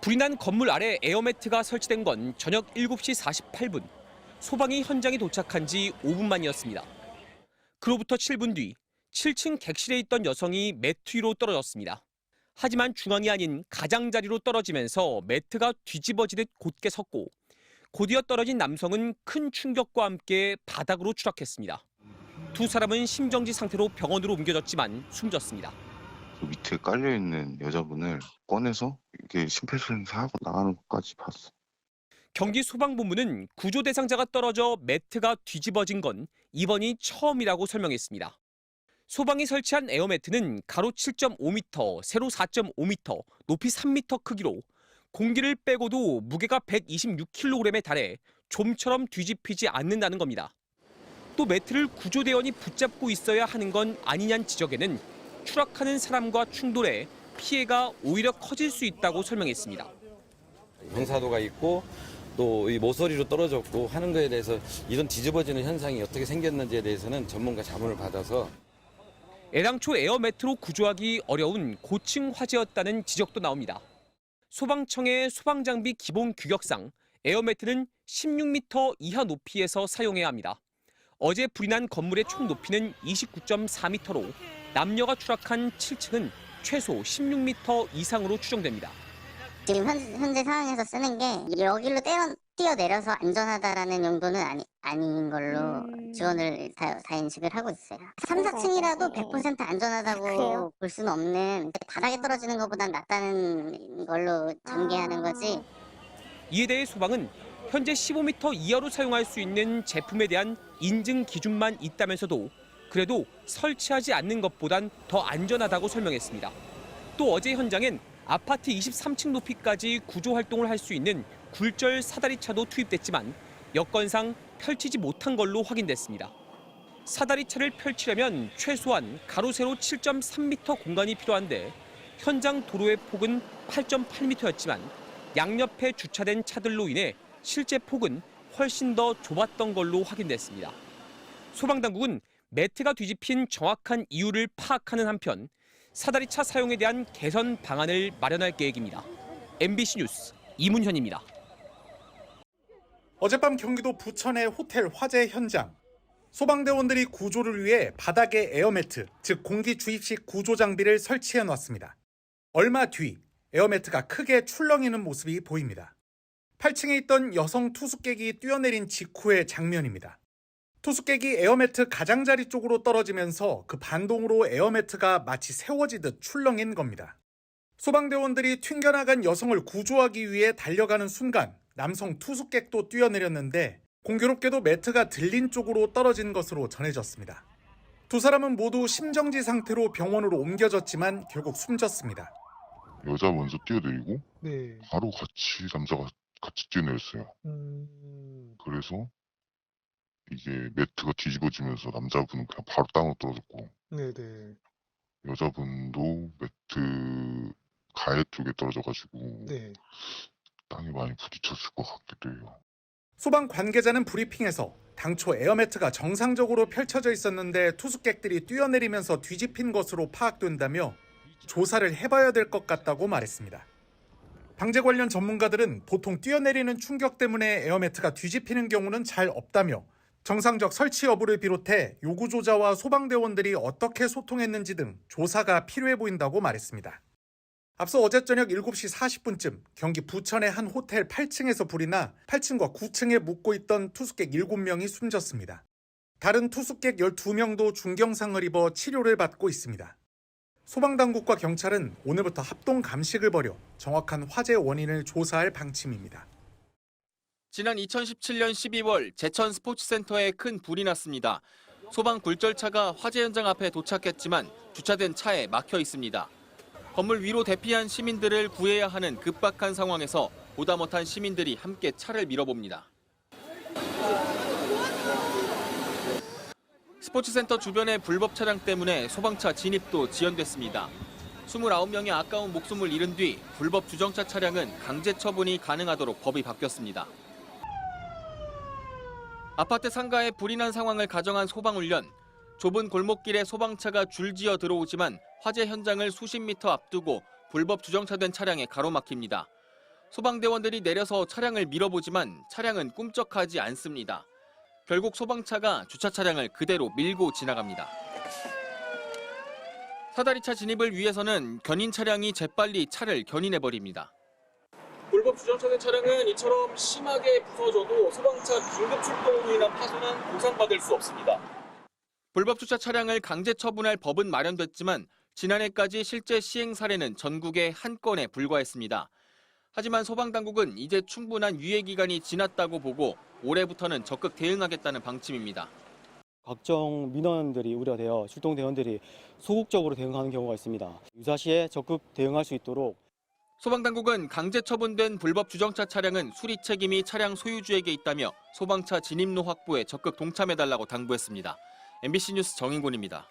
불이 난 건물 아래 에어매트가 설치된 건 저녁 7시 48분. 소방이 현장에 도착한 지 5분 만이었습니다. 그로부터 7분 뒤 7층 객실에 있던 여성이 매트 위로 떨어졌습니다. 하지만 중앙이 아닌 가장자리로 떨어지면서 매트가 뒤집어지듯 곧게 섰고 곧이어 떨어진 남성은 큰 충격과 함께 바닥으로 추락했습니다. 두 사람은 심정지 상태로 병원으로 옮겨졌지만 숨졌습니다. 그 밑에 깔려있는 여자분을 꺼내서 이게 심폐소생술하고 나가는 것까지 봤어. 경기 소방본부는 구조 대상자가 떨어져 매트가 뒤집어진 건 이번이 처음이라고 설명했습니다. 소방이 설치한 에어매트는 가로 7.5m, 세로 4.5m, 높이 3m 크기로 공기를 빼고도 무게가 126kg에 달해 좀처럼 뒤집히지 않는다는 겁니다. 또 매트를 구조대원이 붙잡고 있어야 하는 건 아니냐는 지적에는 추락하는 사람과 충돌해 피해가 오히려 커질 수 있다고 설명했습니다. 경사도가 있고 또 이 모서리로 떨어졌고 하는 거에 대해서 이런 뒤집어지는 현상이 어떻게 생겼는지에 대해서는 전문가 자문을 받아서 애당초 에어매트로 구조하기 어려운 고층 화재였다는 지적도 나옵니다. 소방청의 소방장비 기본 규격상 에어매트는 16m 이하 높이에서 사용해야 합니다. 어제 불이 난 건물의 총 높이는 29.4m로 남녀가 추락한 7층은 최소 16m 이상으로 추정됩니다. 지금 현재 상황에서 쓰는 게 여기로 뛰어내려서 안전하다라는 용도는 아닌 걸로 지원을 다 인식을 하고 있어요. 3, 4층이라도 100% 안전하다고 볼 수는 없는, 바닥에 떨어지는 것보단 낫다는 걸로 전개하는 거지. 이에 대해 소방은 현재 15m 이하로 사용할 수 있는 제품에 대한 인증 기준만 있다면서도 그래도 설치하지 않는 것보단 더 안전하다고 설명했습니다. 또 어제 현장엔 아파트 23층 높이까지 구조 활동을 할 수 있는 굴절 사다리차도 투입됐지만 여건상 펼치지 못한 걸로 확인됐습니다. 사다리차를 펼치려면 최소한 가로 세로 7.3m 공간이 필요한데 현장 도로의 폭은 8.8m였지만 양옆에 주차된 차들로 인해 실제 폭은 훨씬 더 좁았던 걸로 확인됐습니다. 소방당국은 매트가 뒤집힌 정확한 이유를 파악하는 한편 사다리차 사용에 대한 개선 방안을 마련할 계획입니다. MBC 뉴스 이문현입니다. 어젯밤 경기도 부천의 호텔 화재 현장. 소방대원들이 구조를 위해 바닥에 에어매트, 즉 공기 주입식 구조 장비를 설치해 놨습니다. 얼마 뒤 에어매트가 크게 출렁이는 모습이 보입니다. 8층에 있던 여성 투숙객이 뛰어내린 직후의 장면입니다. 투숙객이 에어매트 가장자리 쪽으로 떨어지면서 그 반동으로 에어매트가 마치 세워지듯 출렁인 겁니다. 소방대원들이 튕겨나간 여성을 구조하기 위해 달려가는 순간 남성 투숙객도 뛰어내렸는데 공교롭게도 매트가 들린 쪽으로 떨어진 것으로 전해졌습니다. 두 사람은 모두 심정지 상태로 병원으로 옮겨졌지만 결국 숨졌습니다. 여자 먼저 뛰어내리고 네. 바로 남자가 같이 뛰어내렸어요. 그래서 이게 매트가 뒤집어지면서 남자분은 그냥 바로 땅으로 떨어졌고 네네. 여자분도 매트 가해 쪽에 떨어져가지고 네. 땅에 많이 부딪혔을 것 같기도 해요. 소방 관계자는 브리핑에서 당초 에어매트가 정상적으로 펼쳐져 있었는데 투숙객들이 뛰어내리면서 뒤집힌 것으로 파악된다며 조사를 해봐야 될 것 같다고 말했습니다. 방재 관련 전문가들은 보통 뛰어내리는 충격 때문에 에어매트가 뒤집히는 경우는 잘 없다며 정상적 설치 여부를 비롯해 요구조자와 소방대원들이 어떻게 소통했는지 등 조사가 필요해 보인다고 말했습니다. 앞서 어제 저녁 7시 40분쯤 경기 부천의 한 호텔 8층에서 불이 나 8층과 9층에 묵고 있던 투숙객 7명이 숨졌습니다. 다른 투숙객 12명도 중경상을 입어 치료를 받고 있습니다. 소방당국과 경찰은 오늘부터 합동 감식을 벌여 정확한 화재 원인을 조사할 방침입니다. 지난 2017년 12월 제천 스포츠센터에 큰 불이 났습니다. 소방 굴절차가 화재 현장 앞에 도착했지만 주차된 차에 막혀 있습니다. 건물 위로 대피한 시민들을 구해야 하는 급박한 상황에서 보다 못한 시민들이 함께 차를 밀어봅니다. 스포츠센터 주변의 불법 차량 때문에 소방차 진입도 지연됐습니다. 29명의 아까운 목숨을 잃은 뒤 불법 주정차 차량은 강제 처분이 가능하도록 법이 바뀌었습니다. 아파트 상가에 불이 난 상황을 가정한 소방훈련. 좁은 골목길에 소방차가 줄지어 들어오지만 화재 현장을 수십 미터 앞두고 불법 주정차된 차량에 가로막힙니다. 소방대원들이 내려서 차량을 밀어보지만 차량은 꿈쩍하지 않습니다. 결국 소방차가 주차 차량을 그대로 밀고 지나갑니다. 사다리차 진입을 위해서는 견인 차량이 재빨리 차를 견인해버립니다. 불법 주정차된 차량은 이처럼 심하게 부서져도 소방차 긴급 출동으로 인한 파손은 보상받을 수 없습니다. 불법 주차 차량을 강제 처분할 법은 마련됐지만 지난해까지 실제 시행 사례는 전국에 한 건에 불과했습니다. 하지만 소방당국은 이제 충분한 유예 기간이 지났다고 보고 올해부터는 적극 대응하겠다는 방침입니다. 각종 민원들이 우려되어 출동대원들이 소극적으로 대응하는 경우가 있습니다. 유사시에 적극 대응할 수 있도록 소방당국은 강제 처분된 불법 주정차 차량은 수리 책임이 차량 소유주에게 있다며 소방차 진입로 확보에 적극 동참해달라고 당부했습니다. MBC 뉴스 정인곤입니다.